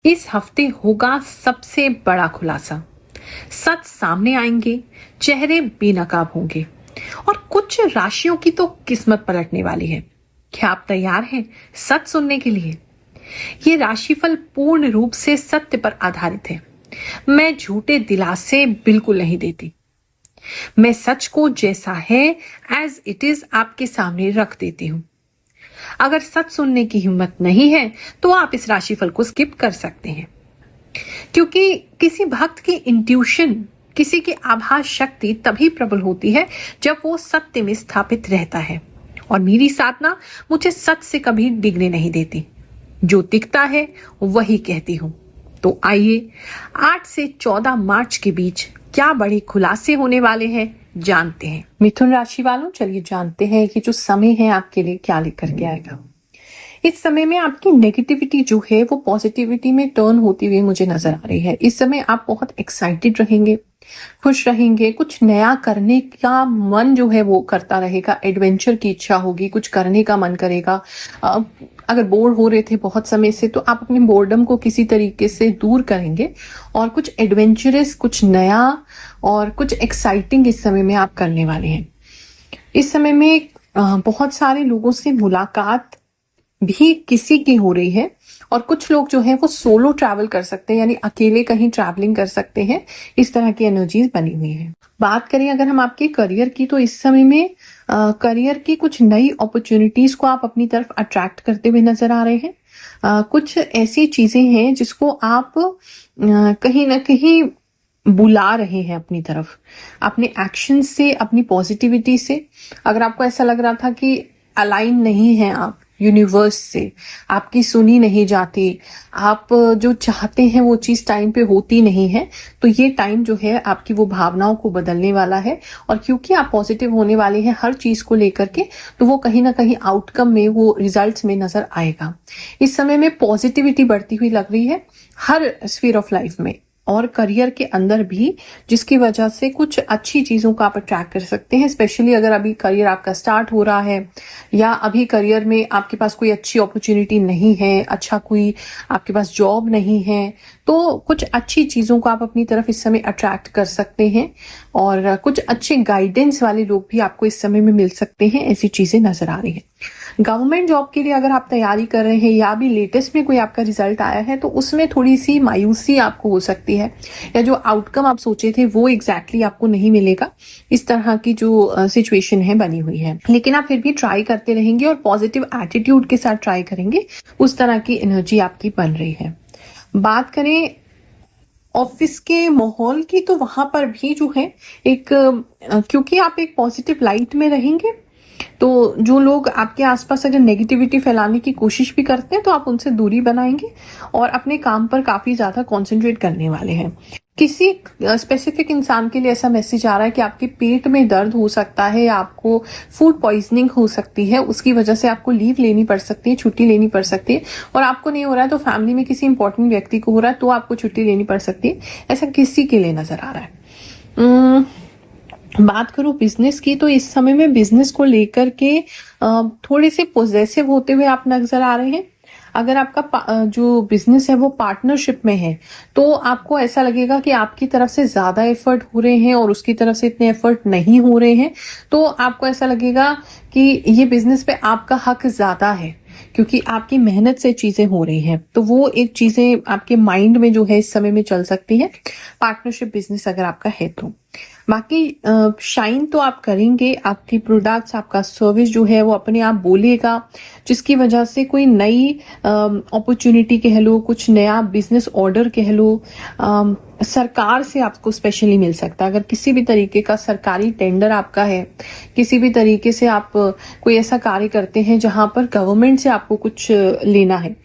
इस हफ्ते होगा सबसे बड़ा खुलासा। सच सामने आएंगे, चेहरे बेनकाब होंगे और कुछ राशियों की तो किस्मत पलटने वाली है। क्या आप तैयार हैं सच सुनने के लिए? ये राशिफल पूर्ण रूप से सत्य पर आधारित है। मैं झूठे दिलासे बिल्कुल नहीं देती। मैं सच को जैसा है एज इट इज आपके सामने रख देती हूँ। अगर सच सुनने की हिम्मत नहीं है तो आप इस राशिफल को स्किप कर सकते हैं, क्योंकि किसी भक्त की इंट्यूशन, किसी की आभास शक्ति तभी प्रबल होती है जब वो सत्य में स्थापित रहता है। और मेरी साधना मुझे सच से कभी डिगने नहीं देती। जो दिखता है वही कहती हूँ। तो आइए 8 से 14 मार्च के बीच क्या बड़े खुलासे होने वाले हैं जानते हैं। मिथुन राशि वालों, चलिए जानते हैं कि जो समय है आपके लिए क्या लेकर के आएगा। इस समय में आपकी नेगेटिविटी जो है वो पॉजिटिविटी में टर्न होती हुई मुझे नजर आ रही है। इस समय आप बहुत एक्साइटेड रहेंगे, खुश रहेंगे, कुछ नया करने का मन जो है वो करता रहेगा, एडवेंचर की इच्छा होगी, कुछ करने का मन करेगा। अगर बोर हो रहे थे बहुत समय से तो आप अपने बोर्डम को किसी तरीके से दूर करेंगे और कुछ एडवेंचरस, कुछ नया और कुछ एक्साइटिंग इस समय में आप करने वाले हैं। इस समय में बहुत सारे लोगों से मुलाकात भी किसी की हो रही है और कुछ लोग जो है वो सोलो ट्रैवल कर सकते हैं, यानी अकेले कहीं ट्रैवलिंग कर सकते हैं। इस तरह की एनर्जीज बनी हुई है। बात करें अगर हम आपके करियर की, तो इस समय में करियर की कुछ नई अपॉर्चुनिटीज को आप अपनी तरफ अट्रैक्ट करते हुए नजर आ रहे हैं। कुछ ऐसी चीजें हैं जिसको आप कहीं ना कहीं बुला रहे हैं अपनी तरफ, अपने एक्शन से, अपनी पॉजिटिविटी से। अगर आपको ऐसा लग रहा था कि अलाइन नहीं है आप यूनिवर्स से, आपकी सुनी नहीं जाती, आप जो चाहते हैं वो चीज टाइम पे होती नहीं है, तो ये टाइम जो है आपकी वो भावनाओं को बदलने वाला है। और क्योंकि आप पॉजिटिव होने वाले हैं हर चीज को लेकर के, तो वो कहीं ना कहीं आउटकम में, वो रिजल्ट्स में नजर आएगा। इस समय में पॉजिटिविटी बढ़ती हुई लग रही है हर स्फीयर ऑफ लाइफ में और करियर के अंदर भी, जिसकी वजह से कुछ अच्छी चीजों को आप अट्रैक्ट कर सकते हैं। स्पेशली अगर अभी करियर आपका स्टार्ट हो रहा है या अभी करियर में आपके पास कोई अच्छी अपॉर्चुनिटी नहीं है, अच्छा कोई आपके पास जॉब नहीं है, तो कुछ अच्छी चीजों को आप अपनी तरफ इस समय अट्रैक्ट कर सकते हैं और कुछ अच्छे गाइडेंस वाले लोग भी आपको इस समय में मिल सकते हैं। ऐसी चीजें नजर आ रही है। गवर्नमेंट जॉब के लिए अगर आप तैयारी कर रहे हैं या भी लेटेस्ट में कोई आपका रिजल्ट आया है, तो उसमें थोड़ी सी मायूसी आपको हो सकती है, या जो आउटकम आप सोचे थे वो एग्जैक्टली आपको नहीं मिलेगा। इस तरह की जो सिचुएशन है बनी हुई है, लेकिन आप फिर भी ट्राई करते रहेंगे और पॉजिटिव एटीट्यूड के साथ ट्राई करेंगे। उस तरह की एनर्जी आपकी बन रही है। बात करें ऑफिस के माहौल की, तो वहां पर भी जो है एक, क्योंकि आप एक पॉजिटिव लाइट में रहेंगे, तो जो लोग आपके आसपास अगर नेगेटिविटी फैलाने की कोशिश भी करते हैं तो आप उनसे दूरी बनाएंगे और अपने काम पर काफी ज्यादा कंसंट्रेट करने वाले हैं। किसी स्पेसिफिक इंसान के लिए ऐसा मैसेज आ रहा है कि आपके पेट में दर्द हो सकता है या आपको फूड पॉइजनिंग हो सकती है, उसकी वजह से आपको लीव लेनी पड़ सकती है, छुट्टी लेनी पड़ सकती है। और आपको नहीं हो रहा है तो फैमिली में किसी इंपॉर्टेंट व्यक्ति को हो रहा है तो आपको छुट्टी लेनी पड़ सकती है। ऐसा किसी के लिए नजर आ रहा है। बात करूं बिजनेस की, तो इस समय में बिजनेस को लेकर के थोड़े से पॉजिटिव होते हुए आप नजर आ रहे हैं। अगर आपका जो बिजनेस है वो पार्टनरशिप में है, तो आपको ऐसा लगेगा कि आपकी तरफ से ज्यादा एफर्ट हो रहे हैं और उसकी तरफ से इतने एफर्ट नहीं हो रहे हैं। तो आपको ऐसा लगेगा कि ये बिजनेस पे आपका हक ज्यादा है, क्योंकि आपकी मेहनत से चीजें हो रही हैं। तो वो एक चीजें आपके माइंड में जो है इस समय में चल सकती है, पार्टनरशिप बिजनेस अगर आपका है तो। बाकी शाइन तो आप करेंगे, आपकी प्रोडक्ट्स, आपका सर्विस जो है वो अपने आप बोलेगा, जिसकी वजह से कोई नई अपॉर्चुनिटी कह लो, कुछ नया बिजनेस ऑर्डर कह लो, सरकार से आपको स्पेशली मिल सकता है। अगर किसी भी तरीके का सरकारी टेंडर आपका है, किसी भी तरीके से आप कोई ऐसा कार्य करते हैं जहां पर गवर्नमेंट से आपको कुछ लेना है,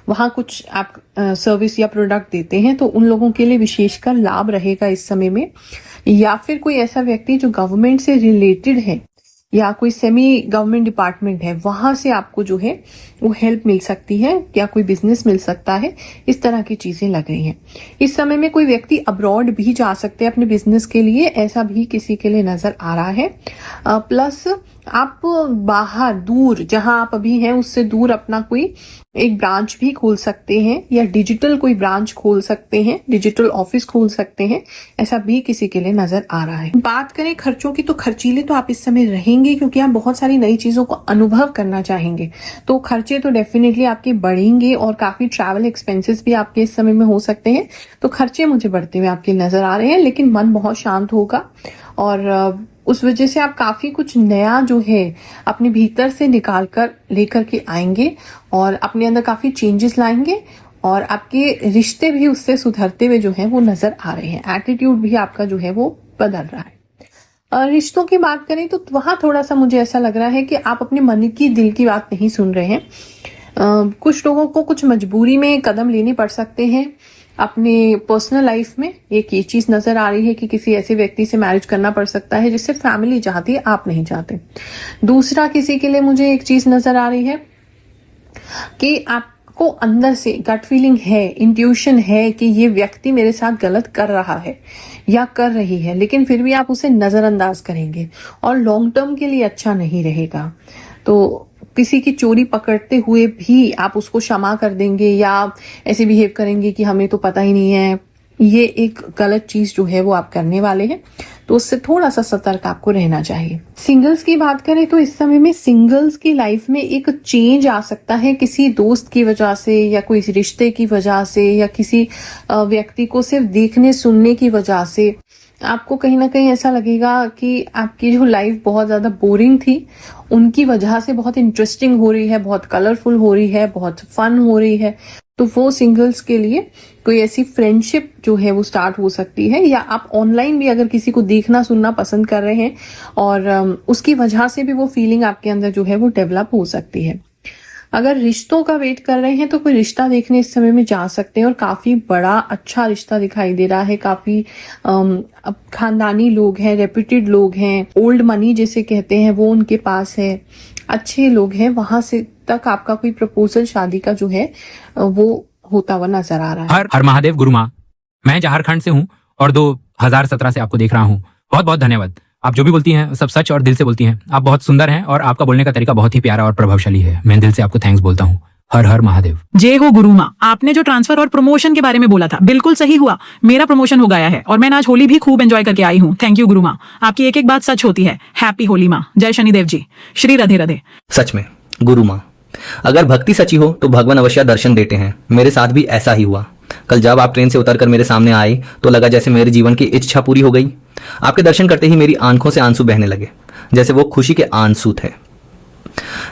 वहां कुछ आप सर्विस या प्रोडक्ट देते हैं, तो उन लोगों के लिए विशेषकर लाभ रहेगा इस समय में। या फिर कोई ऐसा व्यक्ति जो गवर्नमेंट से रिलेटेड है या कोई सेमी गवर्नमेंट डिपार्टमेंट है, वहां से आपको जो है वो हेल्प मिल सकती है या कोई बिजनेस मिल सकता है। इस तरह की चीजें लग रही हैं। इस समय में कोई व्यक्ति अब्रॉड भी जा सकते हैं अपने बिजनेस के लिए, ऐसा भी किसी के लिए नजर आ रहा है। प्लस आप बाहर दूर जहां आप अभी हैं उससे दूर अपना कोई एक ब्रांच भी खोल सकते हैं या डिजिटल कोई ब्रांच खोल सकते हैं, डिजिटल ऑफिस खोल सकते हैं, ऐसा भी किसी के लिए नजर आ रहा है। बात करें खर्चों की तो खर्चीले तो आप इस समय रहेंगे क्योंकि आप बहुत सारी नई चीजों को अनुभव करना चाहेंगे, तो खर्चे तो डेफिनेटली आपके बढ़ेंगे और काफी ट्रैवल एक्सपेंसेस भी आपके इस समय में हो सकते हैं। तो खर्चे मुझे बढ़ते हुए आपके नजर आ रहे हैं, लेकिन मन बहुत शांत होगा और उस वजह से आप काफी कुछ नया जो है अपने भीतर से निकाल कर लेकर के आएंगे और अपने अंदर काफी चेंजेस लाएंगे और आपके रिश्ते भी उससे सुधरते हुए जो है वो नजर आ रहे हैं। एटीट्यूड भी आपका जो है वो बदल रहा है। रिश्तों की बात करें तो वहां थोड़ा सा मुझे ऐसा लग रहा है कि आप अपने मन की दिल की बात नहीं सुन रहे हैं। कुछ लोगों को कुछ मजबूरी में कदम लेने पड़ सकते हैं अपने पर्सनल लाइफ में। एक ये चीज नजर आ रही है कि किसी ऐसे व्यक्ति से मैरिज करना पड़ सकता है जिससे फैमिली चाहती है, आप नहीं चाहते। दूसरा, किसी के लिए मुझे एक चीज नजर आ रही है कि आपको अंदर से गट फीलिंग है, इंट्यूशन है कि ये व्यक्ति मेरे साथ गलत कर रहा है या कर रही है, लेकिन फिर भी आप उसे नजरअंदाज करेंगे और लॉन्ग टर्म के लिए अच्छा नहीं रहेगा। तो किसी की चोरी पकड़ते हुए भी आप उसको क्षमा कर देंगे या ऐसे बिहेव करेंगे कि हमें तो पता ही नहीं है। ये एक गलत चीज जो है वो आप करने वाले हैं, तो उससे थोड़ा सा सतर्क आपको रहना चाहिए। सिंगल्स की बात करें तो इस समय में सिंगल्स की लाइफ में एक चेंज आ सकता है किसी दोस्त की वजह से या कोई रिश्ते की वजह से या किसी व्यक्ति को सिर्फ देखने सुनने की वजह से। आपको कहीं ना कहीं ऐसा लगेगा कि आपकी जो लाइफ बहुत ज्यादा बोरिंग थी उनकी वजह से बहुत इंटरेस्टिंग हो रही है, बहुत कलरफुल हो रही है, बहुत फन हो रही है। तो वो सिंगल्स के लिए कोई ऐसी फ्रेंडशिप जो है वो स्टार्ट हो सकती है, या आप ऑनलाइन भी अगर किसी को देखना सुनना पसंद कर रहे हैं और उसकी वजह से भी वो फीलिंग आपके अंदर जो है वो डेवलप हो सकती है। अगर रिश्तों का वेट कर रहे हैं तो कोई रिश्ता देखने इस समय में जा सकते हैं और काफी बड़ा अच्छा रिश्ता दिखाई दे रहा है। काफी खानदानी लोग हैं, रेप्यूटेड लोग हैं, ओल्ड मनी जिसे कहते हैं वो उनके पास है, अच्छे लोग हैं, वहां से तक आपका कोई प्रपोजल शादी का जो है वो होता हुआ नजर आ रहा है। हर हर महादेव गुरु माँ, मैं झारखंड से हूँ और 2017 से आपको देख रहा हूँ। बहुत बहुत धन्यवाद। आप जो भी बोलती हैं सब सच और दिल से बोलती हैं। आप बहुत सुंदर हैं और आपका बोलने का तरीका बहुत ही प्यारा और प्रभावशाली है। मैं दिल से आपको थैंक्स बोलता हूँ। हर हर महादेव। जय हो गुरु माँ। आपने जो ट्रांसफर और प्रमोशन के बारे में बोला था बिल्कुल सही हुआ। मेरा प्रमोशन हो गया है और मैं आज होली भी खूब एंजॉय करके आई हूँ। थैंक यू गुरु माँ, आपकी एक एक बात सच होती है। हैप्पी होली माँ। जय शनिदेव जी। श्री राधे राधे। सच में गुरु माँ, अगर भक्ति सच्ची हो तो भगवान अवश्य दर्शन देते हैं। मेरे साथ भी ऐसा ही हुआ। कल जब आप ट्रेन से उतरकर मेरे सामने आए तो लगा जैसे मेरे जीवन की इच्छा पूरी हो गई। आपके दर्शन करते ही मेरी आंखों से आंसू बहने लगे, जैसे वो खुशी के आंसू थे।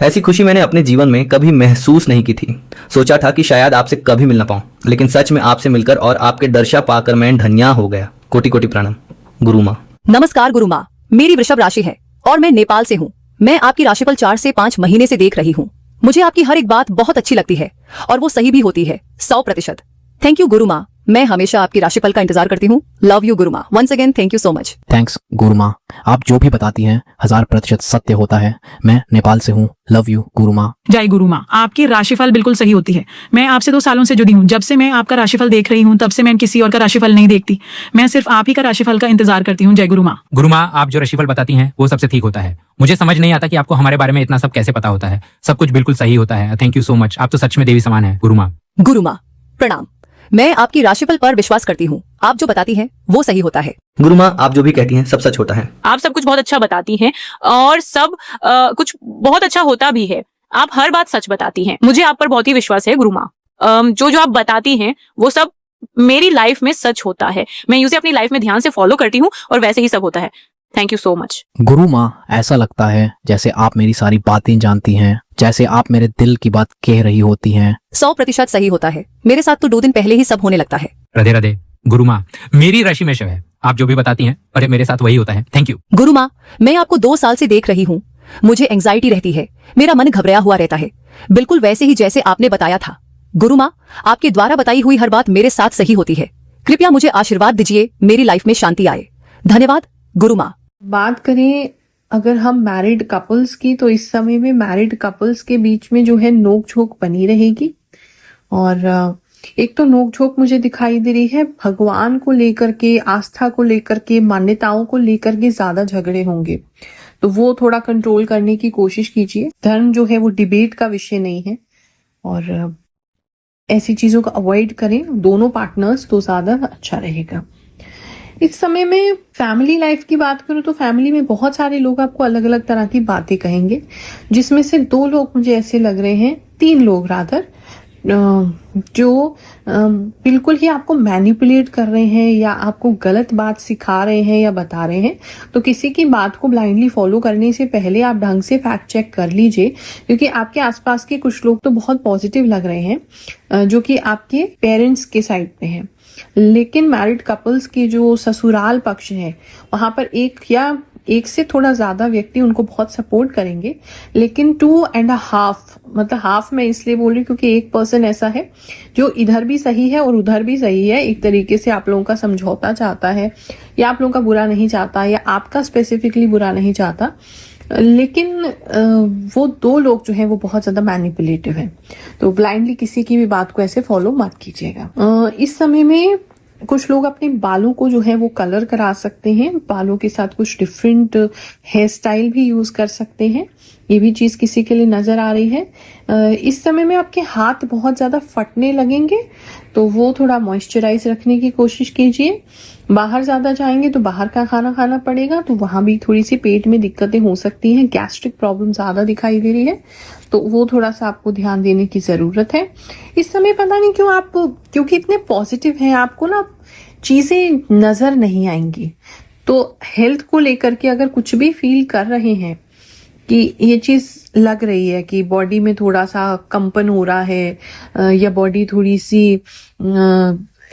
ऐसी खुशी मैंने अपने जीवन में कभी महसूस नहीं की थी। सोचा था कि शायद आपसे कभी मिल ना पाऊं, लेकिन सच में आपसे मिलकर और आपके दर्शन पाकर मैं धन्य हो गया। कोटि कोटि प्रणाम गुरु माँ। नमस्कार गुरु माँ, मेरी वृषभ राशि है और मैं नेपाल से हूँ। मैं आपकी राशिफल 4 से 5 महीने से देख रही हूँ। मुझे आपकी हर एक बात बहुत अच्छी लगती है और वो सही भी होती है 100%। थैंक यू गुरु माँ, मैं हमेशा आपकी राशिफल का इंतजार करती हूँ। Love you Guru Maa. Once again thank you so much. Thanks Guru Maa, आप जो भी बताती हैं 1000% सत्य होता है। मैं नेपाल से हूँ। लव यू गुरु माँ। जय गुरु माँ, आपकी राशिफल बिल्कुल सही होती है। मैं आपसे 2 सालों से जुड़ी हूँ। जब से मैं आपका राशिफल देख रही हूँ तब से मैं किसी और का राशिफल नहीं देखती। मैं सिर्फ आप ही का राशिफल का इंतजार करती हूँ। जय गुरु माँ। गुरु माँ, आप जो राशिफल बताती हैं वो सबसे ठीक होता है। मुझे समझ नहीं आता कि आपको हमारे बारे में इतना सब कैसे पता होता है। सब कुछ बिल्कुल सही होता है। Thank you so much. आप तो सच में देवी समान है गुरु माँ। गुरु माँ प्रणाम। मैं आपकी राशिफल पर विश्वास करती हूँ। आप जो बताती हैं वो सही होता है। गुरु माँ, आप जो भी कहती हैं सब सच होता है। आप सब कुछ बहुत अच्छा बताती हैं और सब कुछ बहुत अच्छा होता भी है। आप हर बात सच बताती हैं। मुझे आप पर बहुत ही विश्वास है गुरु माँ। जो आप बताती हैं वो सब मेरी लाइफ में सच होता है। मैं उसे अपनी लाइफ में ध्यान से फॉलो करती हूँ और वैसे ही सब होता है। थैंक यू सो मच गुरु माँ, ऐसा लगता है जैसे आप मेरी सारी बातें जानती हैं, जैसे आप मेरे दिल की बात कह रही होती हैं। 100% सही होता है। मेरे साथ तो 2 दिन पहले ही सब होने लगता है। राधे राधे गुरु माँ, मेरी राशि में शव है। आप जो भी बताती हैं अरे मेरे साथ वही होता है। थैंक यू गुरु माँ, मैं आपको 2 साल से देख रही हूँ। मुझे एंग्जाइटी रहती है, मेरा मन घबराया हुआ रहता है, बिल्कुल वैसे ही जैसे आपने बताया था। गुरु माँ, आपके द्वारा बताई हुई हर बात मेरे साथ सही होती है। कृपया मुझे आशीर्वाद दीजिए, मेरी लाइफ में शांति आए। धन्यवाद गुरु माँ। बात करें अगर हम मैरिड कपल्स की, तो इस समय में मैरिड कपल्स के बीच में जो है नोक झोंक बनी रहेगी। और एक तो नोक झोंक मुझे दिखाई दे रही है भगवान को लेकर के, आस्था को लेकर के, मान्यताओं को लेकर के ज्यादा झगड़े होंगे। तो वो थोड़ा कंट्रोल करने की कोशिश कीजिए। धर्म जो है वो डिबेट का विषय नहीं है और ऐसी चीजों को अवॉइड करें दोनों पार्टनर्स, तो ज्यादा अच्छा रहेगा। इस समय में फैमिली लाइफ की बात करूं तो फैमिली में बहुत सारे लोग आपको अलग अलग तरह की बातें कहेंगे, जिसमें से 2 लोग मुझे ऐसे लग रहे हैं, 3 लोग रादर, जो बिल्कुल ही आपको मैनिपुलेट कर रहे हैं या आपको गलत बात सिखा रहे हैं या बता रहे हैं। तो किसी की बात को ब्लाइंडली फॉलो करने से पहले आप ढंग से फैक्ट चेक कर लीजिए, क्योंकि आपके आसपास के कुछ लोग तो बहुत पॉजिटिव लग रहे हैं जो कि आपके पेरेंट्स के साइड पे हैं, लेकिन मैरिड कपल्स की जो ससुराल पक्ष है वहां पर एक से थोड़ा ज्यादा व्यक्ति उनको बहुत सपोर्ट करेंगे, लेकिन 2.5 मतलब हाफ मैं इसलिए बोल रही हूँ क्योंकि एक पर्सन ऐसा है जो इधर भी सही है और उधर भी सही है, एक तरीके से आप लोगों का समझौता चाहता है या आप लोगों का बुरा नहीं चाहता या आपका स्पेसिफिकली बुरा नहीं चाहता, लेकिन वो 2 लोग जो हैं वो बहुत ज्यादा मैनिपुलेटिव हैं। तो ब्लाइंडली किसी की भी बात को ऐसे फॉलो मत कीजिएगा। इस समय में कुछ लोग अपने बालों को जो है वो कलर करा सकते हैं, बालों के साथ कुछ डिफरेंट हेयर स्टाइल भी यूज कर सकते हैं, ये भी चीज किसी के लिए नजर आ रही है। इस समय में आपके हाथ बहुत ज्यादा फटने लगेंगे, तो वो थोड़ा मॉइस्चराइज रखने की कोशिश कीजिए। बाहर ज्यादा जाएंगे तो बाहर का खाना खाना पड़ेगा, तो वहां भी थोड़ी सी पेट में दिक्कतें हो सकती हैं, गैस्ट्रिक प्रॉब्लम ज्यादा दिखाई दे रही है, तो वो थोड़ा सा आपको ध्यान देने की जरूरत है। इस समय पता नहीं क्यों आप, क्योंकि इतने पॉजिटिव हैं, आपको ना चीजें नजर नहीं आएंगी। तो हेल्थ को लेकर के अगर कुछ भी फील कर रहे हैं कि ये चीज लग रही है कि बॉडी में थोड़ा सा कंपन हो रहा है या बॉडी थोड़ी सी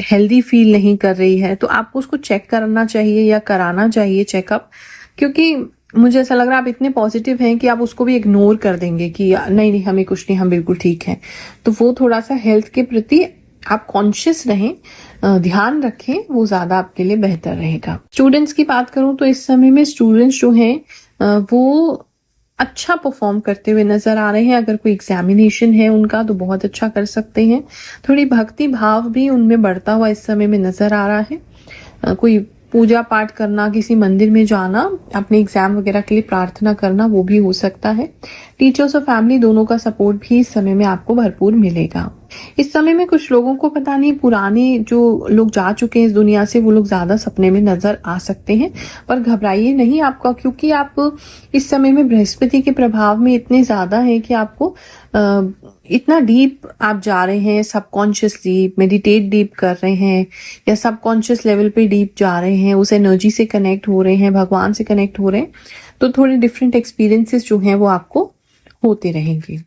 हेल्दी फील नहीं कर रही है, तो आपको उसको चेक करना चाहिए या कराना चाहिए चेकअप, क्योंकि मुझे ऐसा लग रहा है आप इतने पॉजिटिव हैं कि आप उसको भी इग्नोर कर देंगे कि नहीं नहीं हमें कुछ नहीं, हम बिल्कुल ठीक हैं। तो वो थोड़ा सा हेल्थ के प्रति आप कॉन्शियस रहें, ध्यान रखें, वो ज्यादा आपके लिए बेहतर रहेगा। स्टूडेंट्स की बात करूं तो इस समय में स्टूडेंट्स जो हैं वो अच्छा परफॉर्म करते हुए नजर आ रहे हैं। अगर कोई एग्जामिनेशन है उनका तो बहुत अच्छा कर सकते हैं। थोड़ी भक्ति भाव भी उनमें बढ़ता हुआ इस समय में नजर आ रहा है। कोई पूजा पाठ करना, किसी मंदिर में जाना, अपने एग्जाम वगैरह के लिए प्रार्थना करना, वो भी हो सकता है। टीचर्स और फैमिली दोनों का सपोर्ट भी इस समय में आपको भरपूर मिलेगा। इस समय में कुछ लोगों को पता नहीं, पुराने जो लोग जा चुके हैं इस दुनिया से, वो लोग ज्यादा सपने में नजर आ सकते हैं, पर घबराइए नहीं आपका, क्योंकि आप इस समय में बृहस्पति के प्रभाव में इतने ज्यादा है कि आपको इतना डीप आप जा रहे हैं, सबकॉन्शियसली मेडिटेट डीप कर रहे हैं या सबकॉन्शियस लेवल पे डीप जा रहे हैं, उस एनर्जी से कनेक्ट हो रहे हैं, भगवान से कनेक्ट हो रहे हैं, तो थोड़े डिफरेंट एक्सपीरियंसेस जो हैं वो आपको होते रहेंगे।